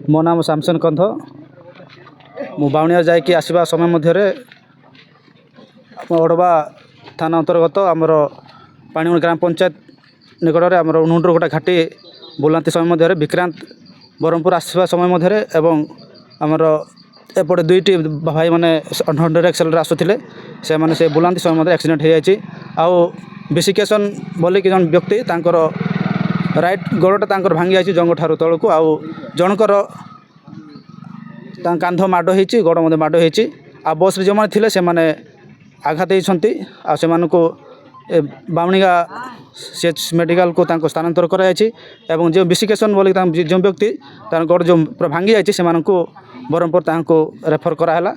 मो नाम सामसन कंध मु बावणिया जाइए आसवा समय मध्य ओडवा थाना अंतर्गत आमर पाणीगुण ग्राम पंचायत निकट में आमर नुंड्रगोटा घाटी बुलांती समय मध्य विक्रांत ब्रह्मपुर आसवा समय मध्य एवं आमर एपटे दुईटी भाई मैंने 100 एक्सेल आसुले से बुलांती समय मध्य एक्सीडेंट हो जाए आउ विशिकेशन बोलिक जन व्यक्ति तांकर राइट गोड़टा भांगी जाइए जंग ठार तौक आउ जनकर कांध माड़ हो गोड़ मध्य माड़ हो आ बस जो मैंने थे से आघात होती को बावणिगा सीएच मेडिकल को स्थानांतर कराई जो विशिकेशन बोलिक जो व्यक्ति गोड़ जो पूरा भांगी जाइए को ब्रह्मपुर रेफर कराला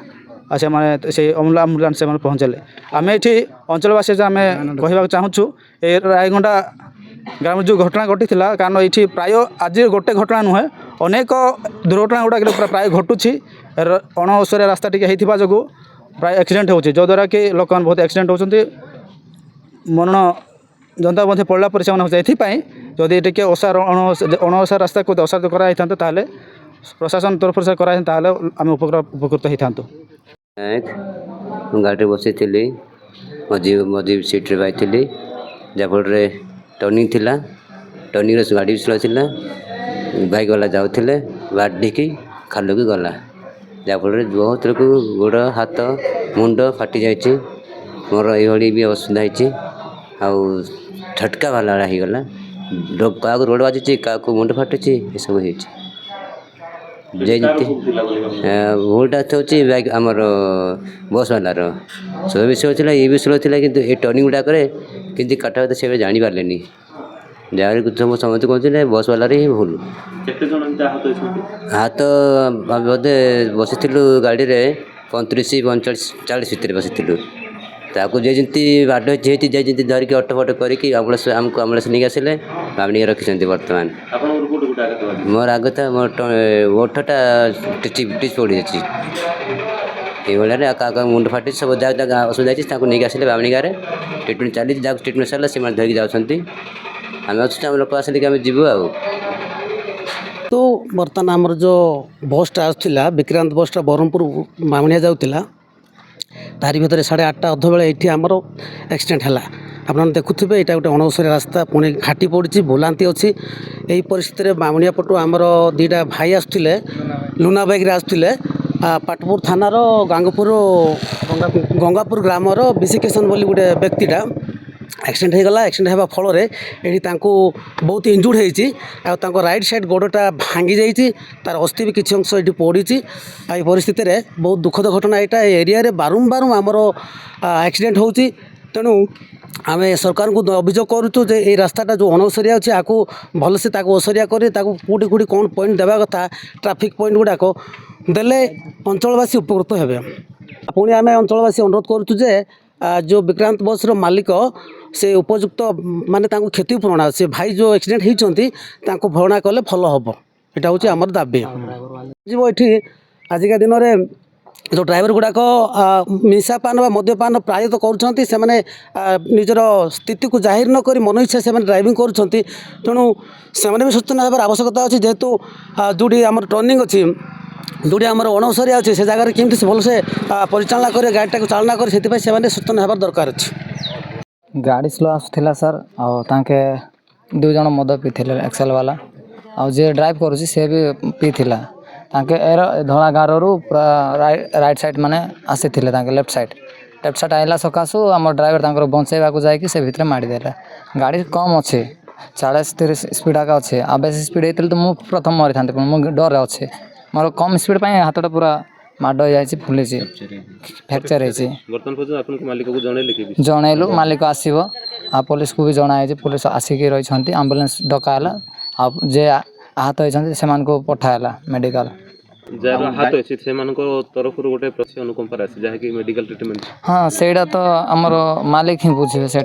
से आम्बुलांस से पहुँचले आम ये अंचलवासी आम कहवाक चाहूँ ये रायगंडा ग्राम जो घटना घटी कारण ये प्राय आज गोटे घटना नुहे अनेक दुर्घटना गुड़ा प्राय घटुची अणओसरिया रास्ता टी जो प्राय एक्सीडेंट हो द्वारा कि लोक बहुत एक्सीडेंट होती मरण जनता पड़ला पर से जदि टे अणओसार रास्ता को असाध कराई था प्रशासन तरफ से कराई आम उपकृत होता गाड़ी बसी थी मझी सीट्रे बैठी जहाँफल टर्निंग थिला टर्निंग गाड़ी स्लो थिला बाइक वाला जाऊे बाढ़ी खाल की गला जहाँफल बहुत लोग गोड़ हाथ मुंड फाटी जाइए मोर ये भी असुविधा हो झटका वाला होगला क्या रोड बाजुची क्या मुंड फाटुची ये सब हो भूलटा तो बैक आमर बस वालार सब भी स्लो था ये भी स्लो था कि टर्निंग गुड़ाक कि काटा से जानी पारे जहाँ समस्त कहते बस वालार ही भूल हाथ बोधे बसी गाड़ी में 35-45-40 भितर बसी ताकू जमी बाढ़ जमी धरिकी अटो फटो करके आम्बुलांस आमको आम्बुलांस नहीं आसिले बावणी रखिंट बर्तमान मोर आग था मोर ओठटा टिच पड़ी ये भाया मुंड फाटी सब जगह असुविधा नहीं आसिले बावणी गाँव में ट्रिटमेंट चली ट्रिटमेंट सरला से धरिकी जाऊँगी आम अच्छे लोक आसिले कि आम जीवु आ तो बर्तमान आमर जो बसटा आसला विक्रांत बसटा ब्रह्मपुर बावणिया जाऊला तारी भितर 8:30 अध बेले ये आमर एक्सीडेंट है आप देखुए यहाँ गोटे अणओसरिया रास्ता पुणी घाटी पड़ी बुलांती अच्छी यही परिस्थिति में बावणिया पटू आमर दीटा भाई आसुले लुना बाइक आसुले पाटपुर थानार गंगापुर ग्रामर विशिकेशन बोली गोटे व्यक्तिटा एक्सीडेंट हो गला एक्सीडेंट होगा फल ये बहुत इंजुर्ड हो राइट साइड गोड़टा भांगी जाइए तार अस्थि भी किसी अंश ये पड़ी ये परिस्थिति में बहुत दुखद घटना यहाँ एरिया बारंबार आमर एक्सीडेंट हो तेणु आम सरकार को अभियोग करुचु जे ये रास्ताटा जो अणओसरिया अच्छे आपको भलसे ओसरिया कर कौटी कौटी कौन पॉइंट देवा कथा ट्राफिक पॉइंट गुड़ाक देले अंचलवासी उपकृत हे पुणी आम अंचलवासी अनुरोध करुचु जे जो विक्रांत बस मालिक से उपयुक्त माने क्षति पूरण से भाई जो एक्सीडेंट होती भरणा कले भल हम यहाँ हूँ आमर दाबी ये आजिका दिन में जो ड्राइवर गुड़ाक निशापान व मद्यपान प्रायत कर निजर स्थिति को जाहिर नक मन इच्छा से ड्राइविंग कर तेणु से भी सचेतन होकर आवश्यकता अच्छी जेहेतु जोटी आम टर्निंग अच्छी जोटी आम अणओसरिया अच्छे से जगह केमती भलसे परिचालना कर गाड़ीटा को चालना कर सचेतन होबार दरकार अच्छे गाड़ी स्लो आसुला सर आके दुई जन मद पीते एक्सेल वाला आ जे ड्राइव करुँची सी भी पीला एर धला गाँव पूरा राइट साइड माने आसी लेफ्ट साइड आइला सकाशु आम ड्राइवर बंचाइवा जाकि से भितर माड़देला गाड़ी कम अच्छे 40-30 स्पीड आगे अच्छे आ बेस स्पीड होती तो मुझे प्रथम मरी था मुझे डर अच्छे मोर कम स्पीड हाथटा पूरा माड़ हो जाए फुली फ्रैक्चर जनइलु मालिक आसो आ पुलिस को भी जनाई पुलिस आसिक रही आम्बुलांस डकाला आ जे आहत होती से पठाला मेडिकल हाँ सेटा तो आमर मालिक ही बुझे से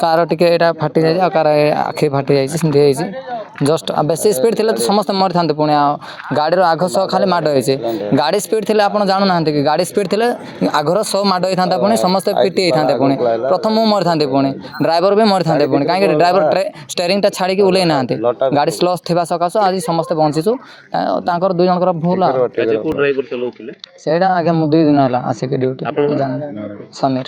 कार टे फाटी जाए कार आखि फाटी जाए ଜଷ୍ଟ ବେଶୀ ସ୍ପିଡ଼ ଥିଲେ ତ ସମସ୍ତେ ମରିଥାନ୍ତେ ପୁଣି ଆଉ ଗାଡ଼ିର ଆଗ ସହ ଖାଲି ମାଡ଼ ହେଇଛି ଗାଡ଼ି ସ୍ପିଡ଼ ଥିଲେ ଆପଣ ଜାଣୁନାହାନ୍ତି କି ଗାଡ଼ି ସ୍ପିଡ଼ ଥିଲେ ଆଗର ସହ ମାଡ଼ ହେଇଥାନ୍ତା ପୁଣି ସମସ୍ତେ ପିଟି ହେଇଥାନ୍ତେ ପୁଣି ପ୍ରଥମ ମୁଁ ମରିଥାନ୍ତି ପୁଣି ଡ୍ରାଇଭର ବି ମରିଥାନ୍ତେ ପୁଣି କାହିଁକି ଡ୍ରାଇଭର ଷ୍ଟେରିଂଟା ଛାଡ଼ିକି ଓହ୍ଲେଇ ନାହାନ୍ତି ଗାଡ଼ି ସ୍ଲୋ ଥିବା ସକାଶୁ ଆଜି ସମସ୍ତେ ବଞ୍ଚିଛୁ ତାଙ୍କର 2 ଜଣଙ୍କର ଭୁଲ ଆଉ ସେଇଟା ଆଜ୍ଞା ମୁଁ 2 ଦିନ ହେଲା ଆସିକି ଡ୍ୟୁଟି ସମୀର